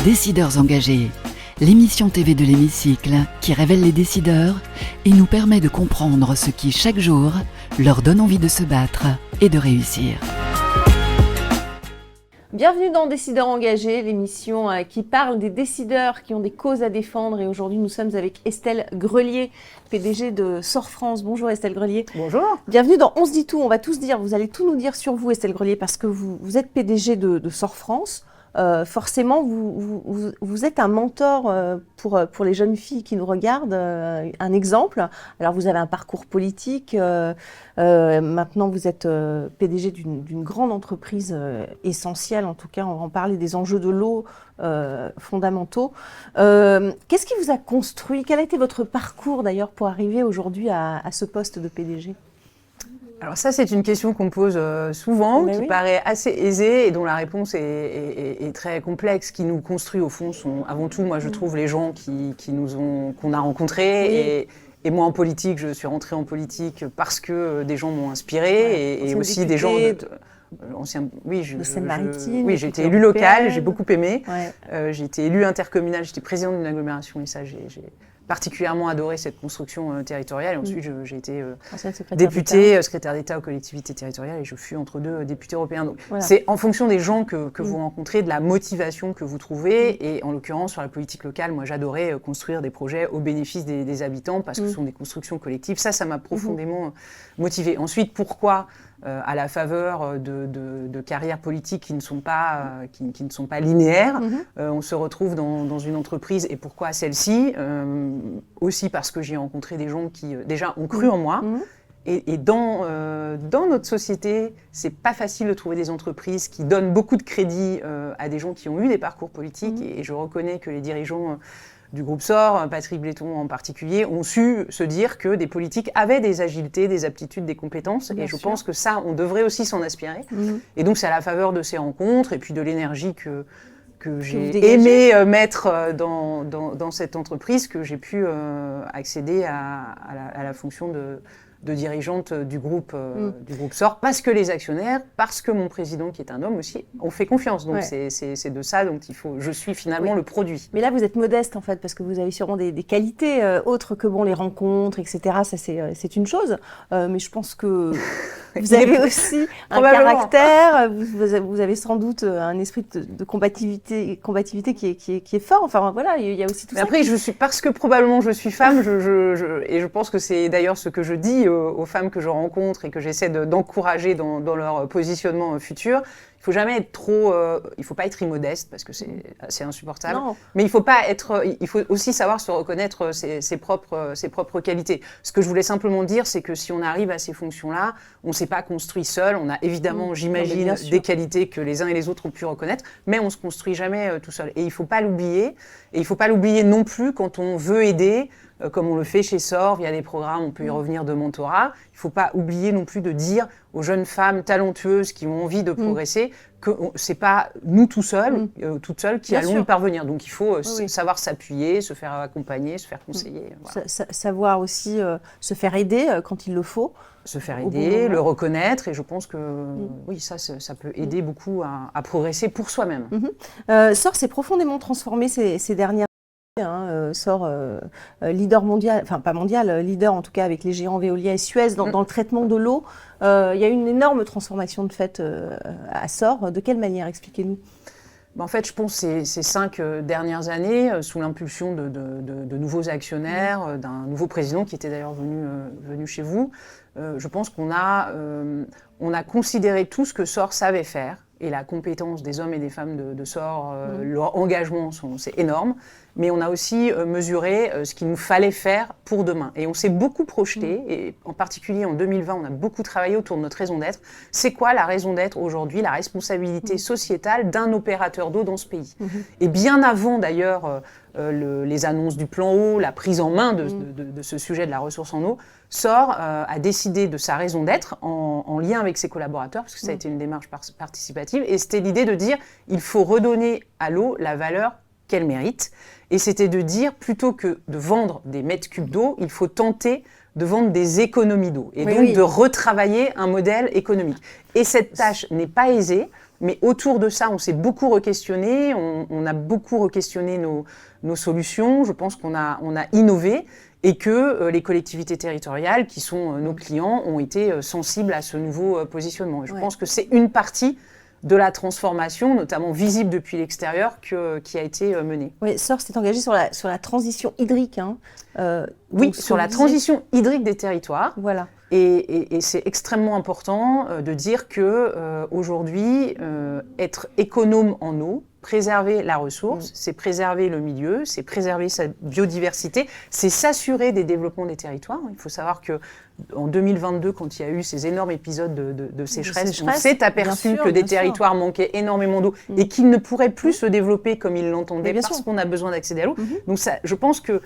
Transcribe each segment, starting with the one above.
Décideurs engagés, l'émission TV de l'Hémicycle qui révèle les décideurs et nous permet de comprendre ce qui, chaque jour, leur donne envie de se battre et de réussir. Bienvenue dans Décideurs engagés, l'émission qui parle des décideurs qui ont des causes à défendre. Et aujourd'hui, nous sommes avec Estelle Grelier, PDG de SOR France. Bonjour Estelle Grelier. Bonjour. Bienvenue dans On se dit tout. On va tout se dire, vous allez tout nous dire sur vous Estelle Grelier, parce que vous êtes PDG de SOR France. Forcément, vous êtes un mentor pour les jeunes filles qui nous regardent, un exemple. Alors, vous avez un parcours politique. Maintenant, vous êtes PDG d'une grande entreprise essentielle. En tout cas, on va en parler des enjeux de l'eau fondamentaux. Qu'est-ce qui vous a construit? Quel a été votre parcours, d'ailleurs, pour arriver aujourd'hui à ce poste de PDG? Alors ça, c'est une question qu'on me pose souvent, qui oui. paraît assez aisée et dont la réponse est très complexe. Qui nous construit, au fond, sont avant tout, moi, je trouve, les gens qu'on a rencontrés. Oui. Et moi, en politique, je suis rentrée en politique parce que des gens m'ont inspirée et aussi des gens... de Seine-Maritime. Oui, j'ai été élue locale, j'ai beaucoup aimé. Ouais. J'ai été élue intercommunale, j'étais présidente d'une agglomération et ça, j'ai particulièrement adoré cette construction territoriale. Et ensuite, j'ai été députée, secrétaire d'État aux collectivités territoriales et je fus entre deux députés européens. Donc, voilà. C'est en fonction des gens que vous rencontrez, de la motivation que vous trouvez. Et en l'occurrence, sur la politique locale, moi, j'adorais construire des projets au bénéfice des habitants parce que ce sont des constructions collectives. Ça m'a profondément motivée. Ensuite, pourquoi à la faveur de carrières politiques qui ne sont pas linéaires. On se retrouve dans une entreprise, et pourquoi celle-ci aussi parce que j'ai rencontré des gens qui, déjà, ont cru en moi. Et dans notre société, c'est pas facile de trouver des entreprises qui donnent beaucoup de crédit à des gens qui ont eu des parcours politiques. Et je reconnais que les dirigeants du groupe SOR, Patrick Bléton en particulier, ont su se dire que des politiques avaient des agilités, des aptitudes, des compétences. Bien et je sûr. pense que ça, on devrait aussi s'en inspirer. Et donc, c'est à la faveur de ces rencontres et puis de l'énergie que j'ai aimé mettre dans cette entreprise que j'ai pu accéder à la fonction de dirigeante du groupe SOR, parce que les actionnaires, parce que mon président, qui est un homme aussi, ont fait confiance. Donc c'est de ça dont je suis finalement le produit. Mais là, vous êtes modeste en fait, parce que vous avez sûrement des qualités autres que les rencontres, etc. Ça, c'est une chose. Mais je pense que vous avez aussi un caractère, vous avez sans doute un esprit de combativité qui est fort. Enfin voilà, il y a aussi tout mais ça. Après, parce que probablement je suis femme, et je pense que c'est d'ailleurs ce que je dis aux femmes que je rencontre et que j'essaie d'encourager dans leur positionnement futur. Il faut pas être immodeste parce que c'est insupportable. Non. Mais il faut aussi savoir se reconnaître ses propres qualités. Ce que je voulais simplement dire, c'est que si on arrive à ces fonctions-là, on ne s'est pas construit seul. On a évidemment, j'imagine, des qualités que les uns et les autres ont pu reconnaître, mais on se construit jamais tout seul. Et il faut pas l'oublier. Et il faut pas l'oublier non plus quand on veut aider. Comme on le fait chez SOR, via des programmes, on peut y revenir de mentorat. Il ne faut pas oublier non plus de dire aux jeunes femmes talentueuses qui ont envie de progresser que ce n'est pas nous toutes seules qui allons y parvenir. Donc il faut savoir s'appuyer, se faire accompagner, se faire conseiller. Voilà. Savoir aussi se faire aider quand il le faut. Se faire aider, le reconnaître, et je pense que oui, ça peut aider beaucoup à progresser pour soi-même. SOR s'est profondément transformé ces dernières SOR leader mondial, enfin pas mondial, leader en tout cas avec les géants Veolia et Suez dans le traitement de l'eau. Il y a eu une énorme transformation de fait à SOR. De quelle manière? Expliquez-nous. En fait, je pense que ces 5 dernières années, sous l'impulsion de nouveaux actionnaires, d'un nouveau président qui était d'ailleurs venu chez vous, je pense qu'on a considéré tout ce que SOR savait faire, et la compétence des hommes et des femmes de SOR, leur engagement, c'est énorme. Mais on a aussi mesuré ce qu'il nous fallait faire pour demain. Et on s'est beaucoup projeté, et en particulier en 2020, on a beaucoup travaillé autour de notre raison d'être. C'est quoi la raison d'être aujourd'hui, la responsabilité sociétale d'un opérateur d'eau dans ce pays? Et bien avant d'ailleurs les annonces du plan eau, la prise en main de ce sujet de la ressource en eau, SOR a décidé de sa raison d'être en lien avec ses collaborateurs, parce que ça a été une démarche participative, et c'était l'idée de dire il faut redonner à l'eau la valeur qu'elle mérite. Et c'était de dire, plutôt que de vendre des mètres cubes d'eau, il faut tenter de vendre des économies d'eau. Et donc de retravailler un modèle économique. Et cette tâche n'est pas aisée, mais autour de ça, on s'est beaucoup re-questionné, on a beaucoup re-questionné nos solutions. Je pense qu'on a innové et que les collectivités territoriales, qui sont nos clients, ont été sensibles à ce nouveau positionnement. Et je pense que c'est une partie de la transformation, notamment visible depuis l'extérieur, qui a été menée. Oui, SOR s'est engagé sur la transition hydrique. Hein. Oui, sur la transition hydrique des territoires. Voilà. Et c'est extrêmement important de dire que aujourd'hui, être économe en eau, préserver la ressource, c'est préserver le milieu, c'est préserver sa biodiversité, c'est s'assurer des développements des territoires. Il faut savoir que en 2022, quand il y a eu ces énormes épisodes de sécheresse, on s'est aperçu que des territoires manquaient énormément d'eau et qu'ils ne pourraient plus se développer comme ils l'entendaient parce qu'on a besoin d'accéder à l'eau. Donc ça, je pense que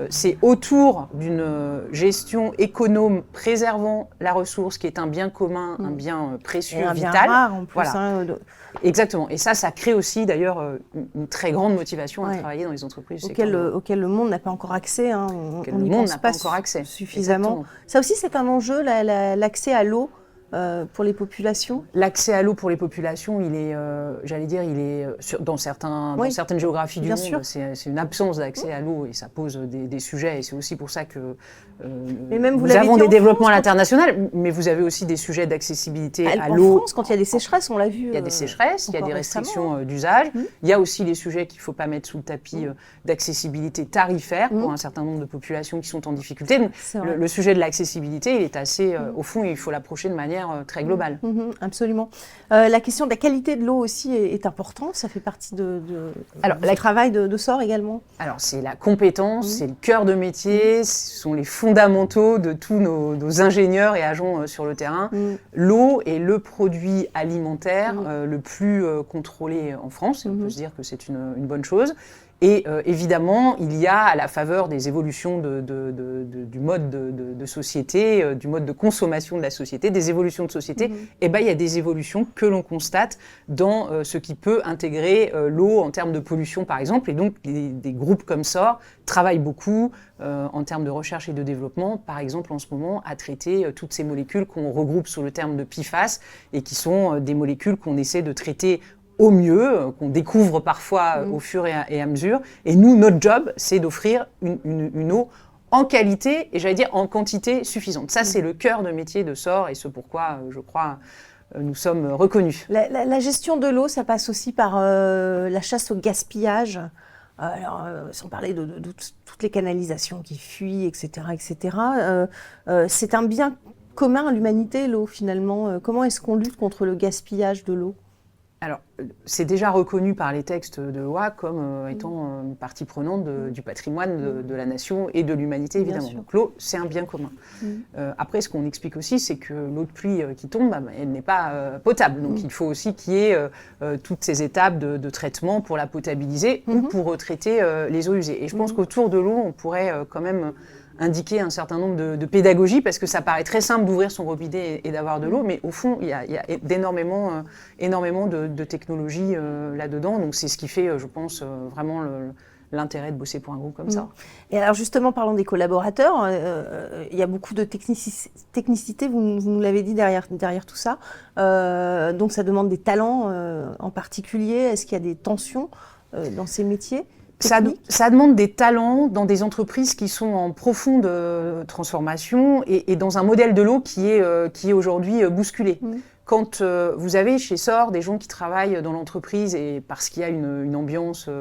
c'est autour d'une gestion économe préservant la ressource qui est un bien commun, un bien précieux, et un vital. bien rare en plus. Voilà. Exactement. Et ça crée aussi d'ailleurs une très grande motivation à travailler dans les entreprises. Auquel le monde n'a pas encore accès. Hein. On n'y pense pas encore accès. Suffisamment. Exactement. Ça aussi, c'est un enjeu, l'accès à l'eau pour les populations. L'accès à l'eau pour les populations, il est, dans certaines géographies du monde, c'est une absence d'accès à l'eau et ça pose des sujets. Et c'est aussi pour ça que nous avons des développements à l'international, mais vous avez aussi des sujets d'accessibilité à l'eau. En France, quand il y a des sécheresses, on l'a vu. Il y a des sécheresses, il y a des restrictions d'usage. Il y a aussi les sujets qu'il ne faut pas mettre sous le tapis d'accessibilité tarifaire pour un certain nombre de populations qui sont en difficulté. Donc, le sujet de l'accessibilité, il est assez, au fond, il faut l'approcher de manière très globale. Absolument. La question de la qualité de l'eau aussi est importante. Ça fait partie du travail de SOR également. Alors, c'est la compétence, c'est le cœur de métier, ce sont les fondamentaux de tous nos ingénieurs et agents sur le terrain. L'eau est le produit alimentaire le plus contrôlé en France. On peut se dire que c'est une bonne chose. Et évidemment, il y a, à la faveur des évolutions du mode de société, du mode de consommation de la société, des évolutions de société, il y a des évolutions que l'on constate dans ce qui peut intégrer l'eau en termes de pollution, par exemple. Et donc, des groupes comme SOR travaillent beaucoup en termes de recherche et de développement, par exemple, en ce moment, à traiter toutes ces molécules qu'on regroupe sous le terme de PFAS et qui sont des molécules qu'on essaie de traiter au mieux, qu'on découvre parfois au fur et à mesure. Et nous, notre job, c'est d'offrir une eau en qualité et j'allais dire en quantité suffisante. Ça, c'est le cœur de métier de SOR et ce pourquoi, je crois, nous sommes reconnus. La gestion de l'eau, ça passe aussi par la chasse au gaspillage. Alors, sans parler de toutes les canalisations qui fuient, etc. etc. C'est un bien commun à l'humanité, l'eau, finalement. Comment est-ce qu'on lutte contre le gaspillage de l'eau ? Alors, c'est déjà reconnu par les textes de loi comme étant une partie prenante du patrimoine de la nation et de l'humanité, évidemment. Donc l'eau, c'est un bien commun. Après, ce qu'on explique aussi, c'est que l'eau de pluie qui tombe, elle n'est pas potable. Donc il faut aussi qu'il y ait toutes ces étapes de traitement pour la potabiliser ou pour retraiter les eaux usées. Et je pense qu'autour de l'eau, on pourrait quand même indiquer un certain nombre de pédagogies, parce que ça paraît très simple d'ouvrir son robinet et d'avoir de l'eau, mais au fond, il y a énormément de technologies là-dedans. Donc c'est ce qui fait, je pense, vraiment l'intérêt de bosser pour un groupe comme ça. Et alors justement, parlons des collaborateurs. Il y a beaucoup de technicité, vous nous l'avez dit, derrière tout ça. Donc ça demande des talents en particulier. Est-ce qu'il y a des tensions dans ces métiers ? Ça demande des talents dans des entreprises qui sont en profonde transformation et dans un modèle de l'eau qui est aujourd'hui bousculé. Quand vous avez chez SOR des gens qui travaillent dans l'entreprise et parce qu'il y a une ambiance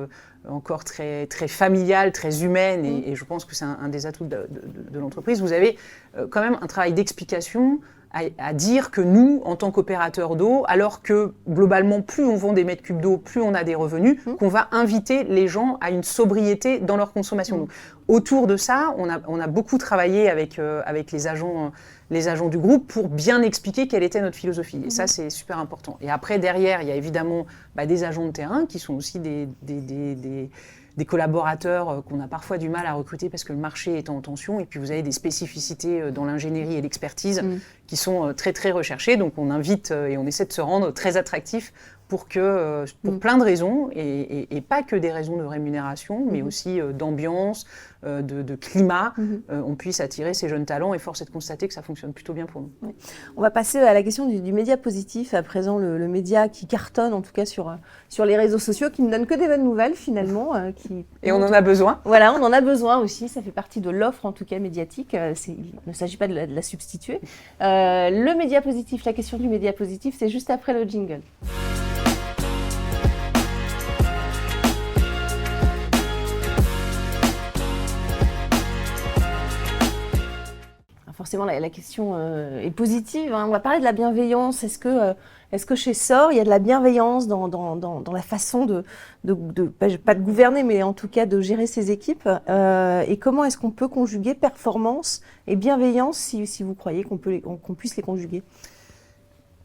encore très, très familiale, très humaine, et je pense que c'est un des atouts de l'entreprise, vous avez quand même un travail d'explication à dire que nous, en tant qu'opérateurs d'eau, alors que globalement, plus on vend des mètres cubes d'eau, plus on a des revenus, qu'on va inviter les gens à une sobriété dans leur consommation. Donc, autour de ça, on a beaucoup travaillé avec les agents du groupe pour bien expliquer quelle était notre philosophie. Et ça, c'est super important. Et après, derrière, il y a évidemment des agents de terrain qui sont aussi des collaborateurs qu'on a parfois du mal à recruter parce que le marché est en tension, et puis vous avez des spécificités dans l'ingénierie et l'expertise qui sont très très recherchées, donc on invite et on essaie de se rendre très attractif pour plein de raisons, et pas que des raisons de rémunération, mais aussi d'ambiance, de climat, on puisse attirer ces jeunes talents, et force est de constater que ça fonctionne plutôt bien pour nous. Ouais. On va passer à la question du média positif, à présent le média qui cartonne, en tout cas sur les réseaux sociaux, qui ne donne que des bonnes nouvelles finalement. Et on en a besoin. Voilà, on en a besoin aussi, ça fait partie de l'offre en tout cas médiatique, il ne s'agit pas de la substituer. Le média positif, la question du média positif, c'est juste après le jingle. Forcément, la question est positive. On va parler de la bienveillance. Est-ce que chez SOR, il y a de la bienveillance dans la façon pas de gouverner, mais en tout cas de gérer ses équipes et comment est-ce qu'on peut conjuguer performance et bienveillance, si vous croyez qu'on puisse les conjuguer?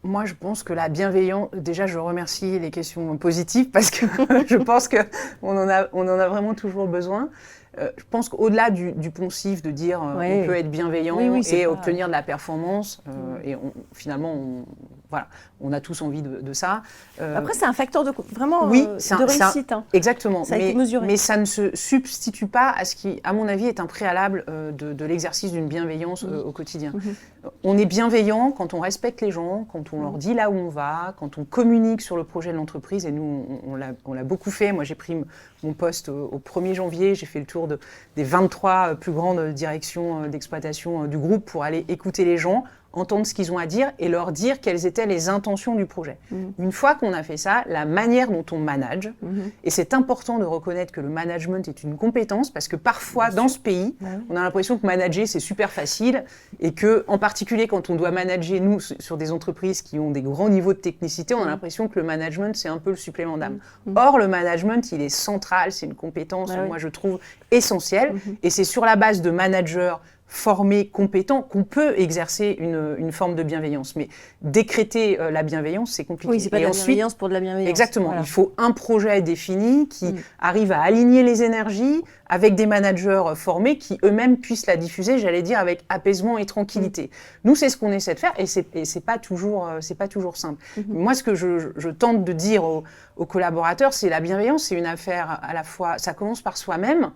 Moi, je pense que la bienveillance, déjà, je remercie les questions positives parce que je pense qu'on en a vraiment toujours besoin. Je pense qu'au-delà du poncif de dire on peut être bienveillant et obtenir de la performance, et finalement, on a tous envie de ça. Après, c'est un facteur de réussite. Exactement, ça a été mesuré. Mais ça ne se substitue pas à ce qui, à mon avis, est un préalable de l'exercice d'une bienveillance au quotidien. On est bienveillant quand on respecte les gens, quand on leur dit là où on va, quand on communique sur le projet de l'entreprise, et nous, on l'a beaucoup fait. Moi, j'ai pris mon poste au 1er janvier, j'ai fait le tour des 23 plus grandes directions d'exploitation du groupe pour aller écouter les gens, entendre ce qu'ils ont à dire et leur dire quelles étaient les intentions du projet. Une fois qu'on a fait ça, la manière dont on manage, et c'est important de reconnaître que le management est une compétence, parce que parfois, dans ce pays, on a l'impression que manager, c'est super facile, et que, en particulier quand on doit manager, nous, sur des entreprises qui ont des grands niveaux de technicité, on a l'impression que le management, c'est un peu le supplément d'âme. Or, le management, il est central, c'est une compétence, moi, je trouve, essentielle, et c'est sur la base de managers formés, compétents, qu'on peut exercer une forme de bienveillance. Mais décréter la bienveillance, c'est compliqué. Oui, c'est pas de la bienveillance pour de la bienveillance. Exactement. Voilà. Il faut un projet défini qui arrive à aligner les énergies avec des managers formés qui eux-mêmes puissent la diffuser, j'allais dire, avec apaisement et tranquillité. Nous, c'est ce qu'on essaie de faire, et c'est pas toujours simple. Moi, ce que je tente de dire aux collaborateurs, c'est la bienveillance, c'est une affaire à la fois, ça commence par soi-même,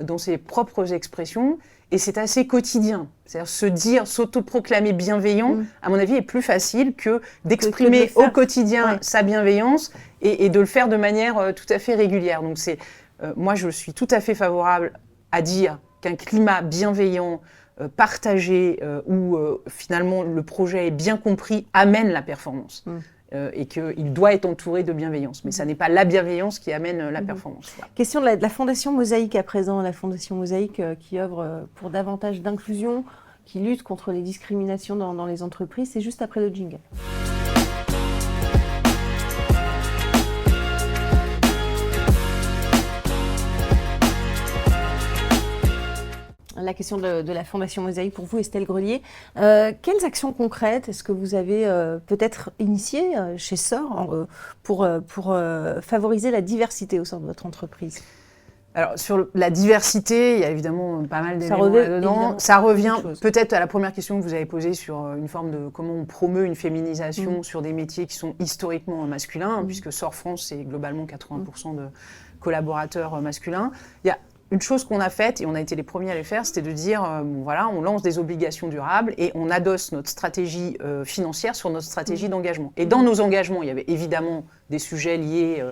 dans ses propres expressions, et c'est assez quotidien. C'est-à-dire s'autoproclamer bienveillant, à mon avis, est plus facile que d'exprimer au quotidien sa bienveillance et de le faire de manière tout à fait régulière. Donc moi, je suis tout à fait favorable à dire qu'un climat bienveillant, partagé, où finalement le projet est bien compris, amène la performance. Et qu'il doit être entouré de bienveillance. Mais ça n'est pas la bienveillance qui amène la performance. Voilà. Question de la Fondation Mosaïque à présent. La Fondation Mosaïque qui œuvre pour davantage d'inclusion, qui lutte contre les discriminations dans les entreprises. C'est juste après le jingle. La question de la Fondation Mosaïque pour vous, Estelle Grelier. Quelles actions concrètes est-ce que vous avez peut-être initiées chez SOR pour favoriser la diversité au sein de votre entreprise? Alors, sur la diversité, il y a évidemment pas mal d'éléments là-dedans. Ça revient peut-être à la première question que vous avez posée sur une forme de comment on promeut une féminisation sur des métiers qui sont historiquement masculins, puisque SOR France, c'est globalement 80% de collaborateurs masculins. Il y a une chose qu'on a faite, et on a été les premiers à le faire, c'était de dire, on lance des obligations durables et on adosse notre stratégie financière sur notre stratégie d'engagement. Et dans nos engagements, il y avait évidemment des sujets liés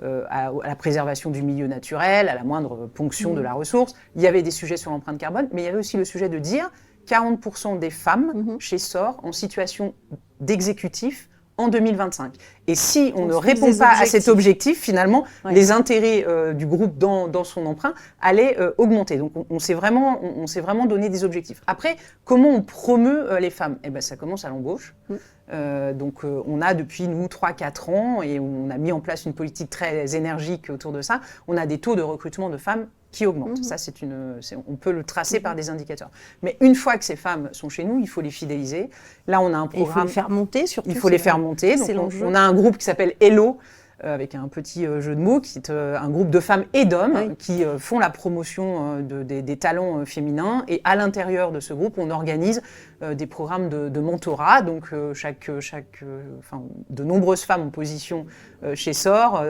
à la préservation du milieu naturel, à la moindre ponction de la ressource. Il y avait des sujets sur l'empreinte carbone, mais il y avait aussi le sujet de dire 40% des femmes chez SOR en situation d'exécutif en 2025. Et si on ne répond pas à cet objectif, finalement, les intérêts du groupe dans son emprunt allaient augmenter. Donc, on s'est vraiment donné des objectifs. Après, comment on promeut les femmes ? Eh ben, ça commence à l'embauche. Donc, on a depuis, nous, 3-4 ans, et on a mis en place une politique très énergique autour de ça, on a des taux de recrutement de femmes qui augmente. Ça, on peut le tracer par des indicateurs. Mais une fois que ces femmes sont chez nous, il faut les fidéliser. Là, on a un programme. Il faut les faire monter, surtout. Il faut les faire monter. Donc, on a un groupe qui s'appelle Hello, avec un petit jeu de mots, qui est un groupe de femmes et d'hommes qui font la promotion des talents féminins. Et à l'intérieur de ce groupe, on organise des programmes de mentorat. Donc, de nombreuses femmes en position chez SOR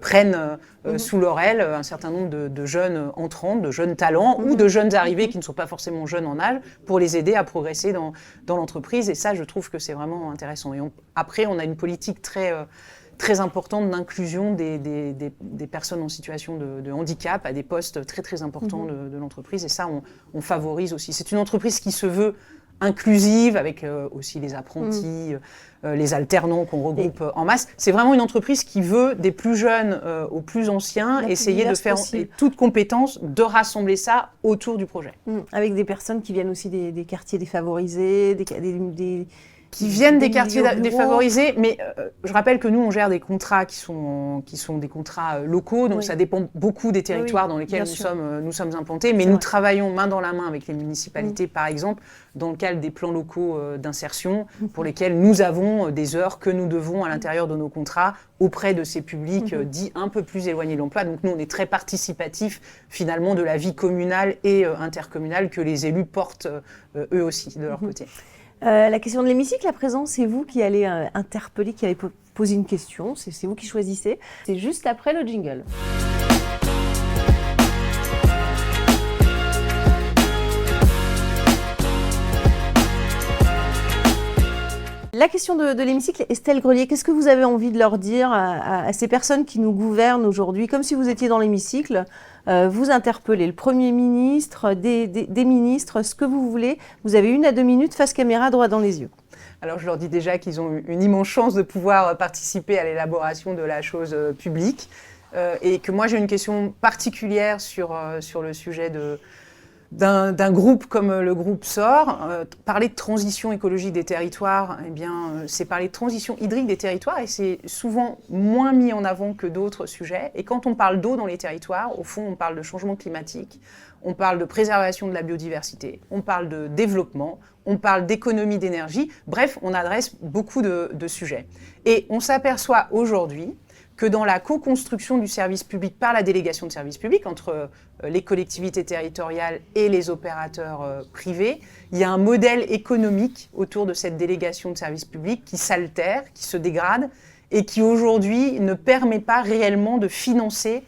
prennent sous leur aile un certain nombre de jeunes entrants, de jeunes talents ou de jeunes arrivés qui ne sont pas forcément jeunes en âge pour les aider à progresser dans l'entreprise. Et ça, je trouve que c'est vraiment intéressant. Et après, on a une politique très importante d'inclusion des personnes en situation de handicap à des postes très importants de l'entreprise. Et ça, on favorise aussi. C'est une entreprise qui se veut inclusive, avec aussi les apprentis, les alternants qu'on regroupe en masse. C'est vraiment une entreprise qui veut, des plus jeunes aux plus anciens, essayer de faire toutes compétences, de rassembler ça autour du projet. Avec des personnes qui viennent aussi des quartiers défavorisés, qui viennent des quartiers défavorisés, mais je rappelle que nous, on gère des contrats qui sont des contrats locaux, donc ça dépend beaucoup des territoires dans lesquels nous sommes implantés, mais nous travaillons main dans la main avec les municipalités, par exemple, dans le cadre des plans locaux d'insertion, pour lesquels nous avons des heures que nous devons à l'intérieur de nos contrats auprès de ces publics dits un peu plus éloignés de l'emploi. Donc nous, on est très participatifs finalement de la vie communale et intercommunale que les élus portent eux aussi de leur côté. La question de l'hémicycle, à présent, c'est vous qui allez interpeller, qui allez poser une question, c'est vous qui choisissez. C'est juste après le jingle. La question de l'hémicycle, Estelle Grelier, qu'est-ce que vous avez envie de leur dire à ces personnes qui nous gouvernent aujourd'hui, comme si vous étiez dans l'hémicycle, vous interpellez le Premier ministre, des ministres, ce que vous voulez. Vous avez 1 à 2 minutes face caméra, droit dans les yeux. Alors je leur dis déjà qu'ils ont une immense chance de pouvoir participer à l'élaboration de la chose publique et que moi j'ai une question particulière sur le sujet d'un groupe comme le groupe SOR. Parler de transition écologique des territoires, eh bien, c'est parler de transition hydrique des territoires et c'est souvent moins mis en avant que d'autres sujets. Et quand on parle d'eau dans les territoires, au fond, on parle de changement climatique, on parle de préservation de la biodiversité, on parle de développement, on parle d'économie d'énergie. Bref, on adresse beaucoup de sujets. Et on s'aperçoit aujourd'hui que dans la co-construction du service public par la délégation de service public entre les collectivités territoriales et les opérateurs privés, il y a un modèle économique autour de cette délégation de service public qui s'altère, qui se dégrade et qui aujourd'hui ne permet pas réellement de financer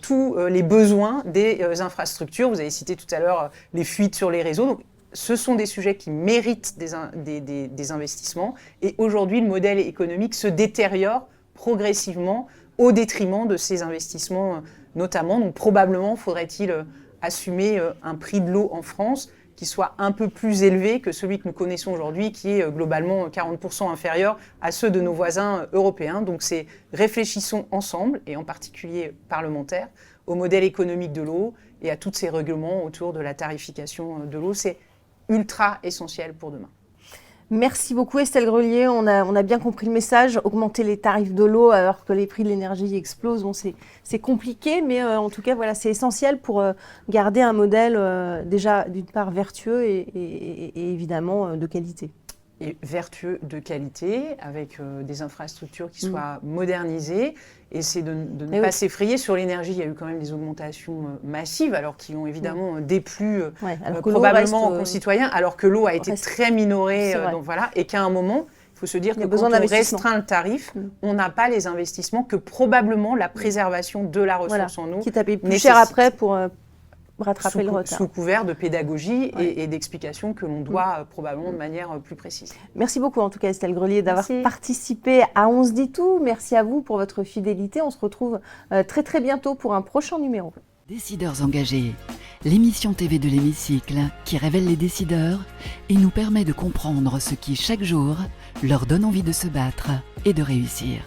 tous les besoins des infrastructures. Vous avez cité tout à l'heure les fuites sur les réseaux. Donc, ce sont des sujets qui méritent des investissements et aujourd'hui le modèle économique se détériore progressivement au détriment de ces investissements notamment. Donc probablement faudrait-il assumer un prix de l'eau en France qui soit un peu plus élevé que celui que nous connaissons aujourd'hui, qui est globalement 40% inférieur à ceux de nos voisins européens. Donc c'est réfléchissons ensemble, et en particulier parlementaires, au modèle économique de l'eau et à tous ces règlements autour de la tarification de l'eau. C'est ultra essentiel pour demain. Merci beaucoup Estelle Grelier, on a bien compris le message. Augmenter les tarifs de l'eau alors que les prix de l'énergie explosent, bon, c'est compliqué, mais en tout cas voilà, c'est essentiel pour garder un modèle déjà d'une part vertueux et évidemment de qualité. Et vertueux de qualité, avec des infrastructures qui soient modernisées, et c'est de ne pas s'effrayer sur l'énergie. Il y a eu quand même des augmentations massives, alors qui ont évidemment déplu probablement aux concitoyens, alors que l'eau a été très minorée, donc voilà, et qu'à un moment, il faut se dire que quand on restreint le tarif, on n'a pas les investissements que probablement la préservation de la ressource en eau qui tape plus cher après pour rattraper le retard. Sous couvert de pédagogie et d'explications que l'on doit probablement de manière plus précise. Merci beaucoup en tout cas Estelle Grelier d'avoir participé à On se dit tout. Merci à vous pour votre fidélité. On se retrouve très très bientôt pour un prochain numéro. Décideurs engagés, l'émission TV de l'hémicycle qui révèle les décideurs et nous permet de comprendre ce qui chaque jour leur donne envie de se battre et de réussir.